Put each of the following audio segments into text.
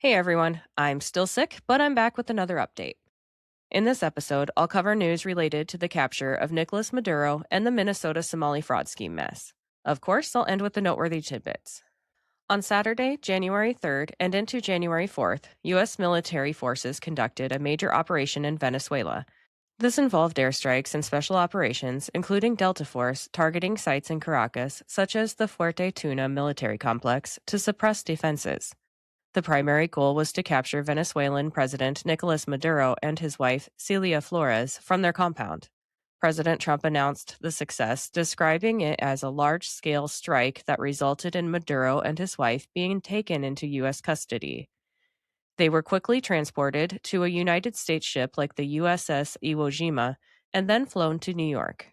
Hey everyone, I'm still sick, but I'm back with another update. In this episode, I'll cover news related to the capture of Nicolas Maduro and the Minnesota Somali Fraud Scheme mess. Of course, I'll end with the noteworthy tidbits. On Saturday, January 3rd and into January 4th, U.S. military forces conducted a major operation in Venezuela. This involved airstrikes and special operations, including Delta Force, targeting sites in Caracas, such as the Fuerte Tuna military complex, to suppress defenses. The primary goal was to capture Venezuelan President Nicolas Maduro and his wife, Celia Flores, from their compound. President Trump announced the success, describing it as a large-scale strike that resulted in Maduro and his wife being taken into U.S. custody. They were quickly transported to a United States ship like the USS Iwo Jima and then flown to New York.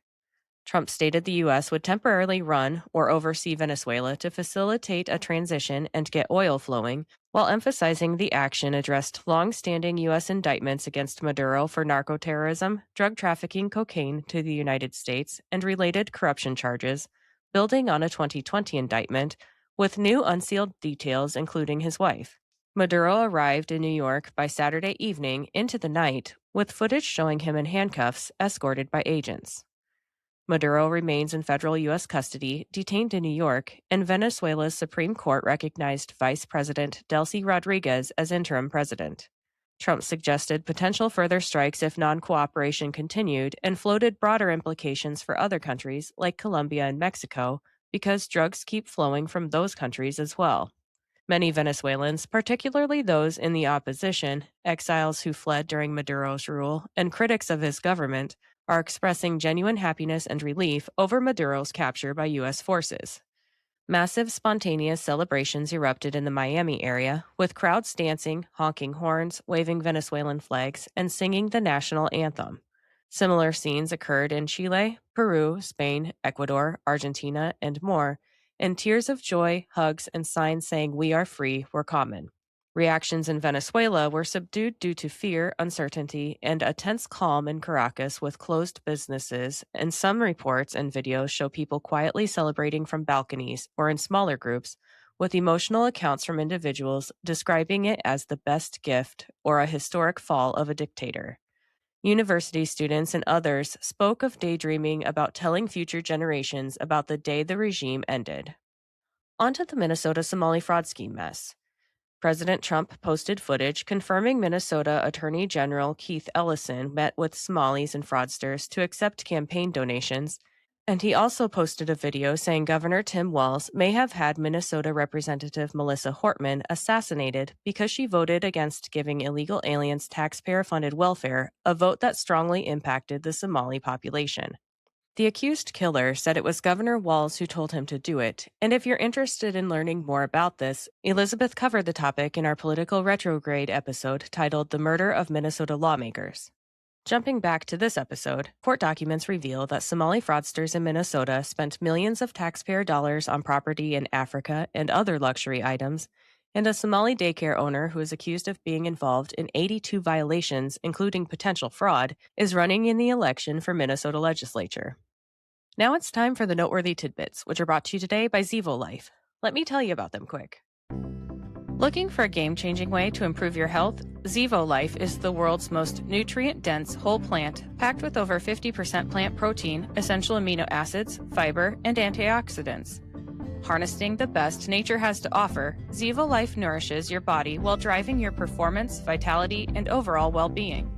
Trump stated the U.S. would temporarily run or oversee Venezuela to facilitate a transition and get oil flowing, while emphasizing the action addressed long-standing U.S. indictments against Maduro for narcoterrorism, drug trafficking cocaine to the United States, and related corruption charges, building on a 2020 indictment, with new unsealed details including his wife. Maduro arrived in New York by Saturday evening into the night, with footage showing him in handcuffs, escorted by agents. Maduro remains in federal U.S. custody, detained in New York, and Venezuela's Supreme Court recognized Vice President Delcy Rodriguez as interim president. Trump suggested potential further strikes if non-cooperation continued and floated broader implications for other countries like Colombia and Mexico, because drugs keep flowing from those countries as well. Many Venezuelans, particularly those in the opposition, exiles who fled during Maduro's rule, and critics of his government, are expressing genuine happiness and relief over Maduro's capture by U.S. forces. Massive spontaneous celebrations erupted in the Miami area, with crowds dancing, honking horns, waving Venezuelan flags, and singing the national anthem. Similar scenes occurred in Chile, Peru, Spain, Ecuador, Argentina, and more, and tears of joy, hugs, and signs saying "We are free" were common. Reactions in Venezuela were subdued due to fear, uncertainty, and a tense calm in Caracas with closed businesses, and some reports and videos show people quietly celebrating from balconies or in smaller groups, with emotional accounts from individuals describing it as the best gift or a historic fall of a dictator. University students and others spoke of daydreaming about telling future generations about the day the regime ended. On to the Minnesota Somali Fraud Scheme mess. President Trump posted footage confirming Minnesota Attorney General Keith Ellison met with Somalis and fraudsters to accept campaign donations, and he also posted a video saying Governor Tim Walz may have had Minnesota Representative Melissa Hortman assassinated because she voted against giving illegal aliens taxpayer-funded welfare, a vote that strongly impacted the Somali population. The accused killer said it was Governor Walz who told him to do it, and if you're interested in learning more about this, Elizabeth covered the topic in our political retrograde episode titled The Murder of Minnesota Lawmakers. Jumping back to this episode, court documents reveal that Somali fraudsters in Minnesota spent millions of taxpayer dollars on property in Africa and other luxury items, and a Somali daycare owner who is accused of being involved in 82 violations, including potential fraud, is running in the election for Minnesota legislature. Now it's time for the noteworthy tidbits, which are brought to you today by Zevo Life. Let me tell you about them quick. Looking for a game-changing way to improve your health? Zevo Life is the world's most nutrient-dense whole plant, packed with over 50% plant protein, essential amino acids, fiber, and antioxidants. Harnessing the best nature has to offer, Zevo Life nourishes your body while driving your performance, vitality, and overall well-being.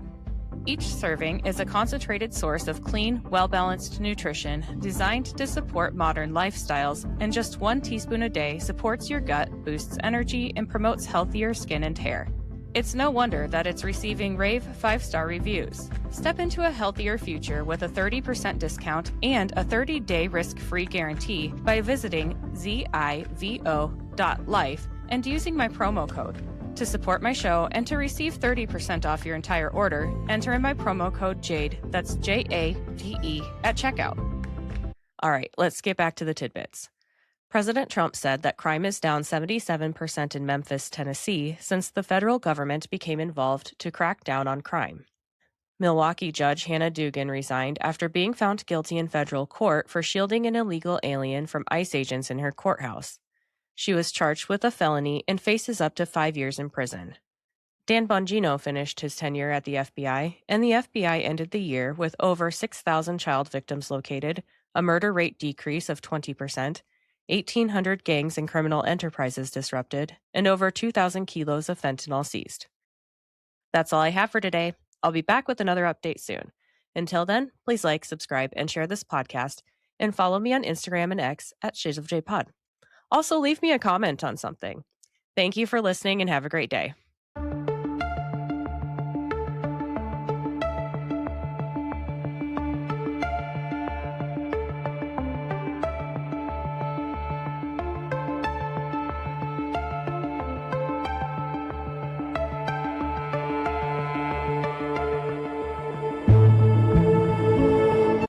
Each serving is a concentrated source of clean, well-balanced nutrition designed to support modern lifestyles, and just 1 teaspoon a day supports your gut, boosts energy, and promotes healthier skin and hair. It's no wonder that it's receiving rave 5-star reviews. Step into a healthier future with a 30% discount and a 30-day risk-free guarantee by visiting zivo.life and using my promo code. To support my show and to receive 30% off your entire order, enter in my promo code JADE, that's JADE, at checkout. All right, let's get back to the tidbits. President Trump said that crime is down 77% in Memphis, Tennessee, since the federal government became involved to crack down on crime. Milwaukee Judge Hannah Dugan resigned after being found guilty in federal court for shielding an illegal alien from ICE agents in her courthouse. She was charged with a felony and faces up to 5 years in prison. Dan Bongino finished his tenure at the FBI, and the FBI ended the year with over 6,000 child victims located, a murder rate decrease of 20%, 1,800 gangs and criminal enterprises disrupted, and over 2,000 kilos of fentanyl seized. That's all I have for today. I'll be back with another update soon. Until then, please like, subscribe, and share this podcast, and follow me on Instagram and X at ShadesofJPod. Also, leave me a comment on something. Thank you for listening and have a great day.